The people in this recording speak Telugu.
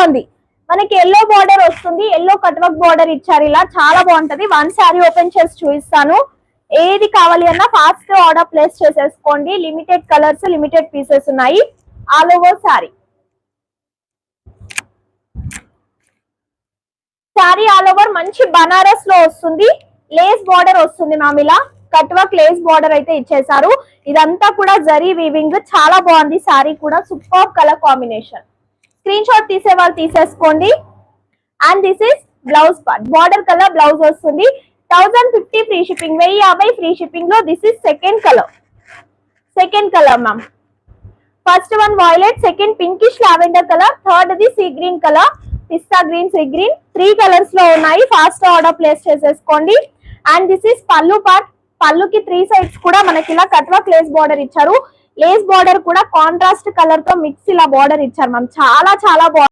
బాగుంది. మనకి ఎల్లో బార్డర్ వస్తుంది, ఎల్లో కట్ వర్క్ బార్డర్ ఇచ్చారు. ఇలా చాలా బాగుంటది. వన్ శారీ ఓపెన్ చేసి చూపిస్తాను. ఏది కావాలి అన్నా ఫాస్ట్ ఆర్డర్ ప్లేస్ చేసేసుకోండి. లిమిటెడ్ కలర్స్, లిమిటెడ్ పీసెస్ ఉన్నాయి. All over sari sari all over మంచి బనారస్ లో వస్తుంది. లేస్ బార్డర్ వస్తుంది మ్యామ్. ఇలా కట్ వర్క్ లేస్ బార్డర్ అయితే ఇచ్చేసారు. ఇదంతా కూడా జరీ వీవింగ్, చాలా బాగుంది. శారీ కూడా super colour combination. Screen shot తీసే వాళ్ళు తీసేసుకోండి. And this is blouse part. Border colour blouse వస్తుంది. 1050 ఫ్రీ షిప్పింగ్, 1050 ఫ్రీ షిప్పింగ్ లో this is second colour ma'am. First one violet, second pinkish lavender colour, third the sea green colour, pista green, sea green. 3 colours లో ఉన్నాయి. ఫాస్ట్ ఆర్డర్ ప్లేస్ చేసేసుకోండి. అండ్ దిస్ ఇస్ పల్లు పార్ట్. పల్లుకి 3 సైడ్స్ కూడా మనకి ఇలా కట్ వర్క్ లేస్ బార్డర్ ఇచ్చారు. లేస్ బార్డర్ కూడా కాంట్రాస్ట్ కలర్ తో మిక్స్ ఇలా బార్డర్ ఇచ్చారు మ్యామ్. చాలా చాలా బాగుంది.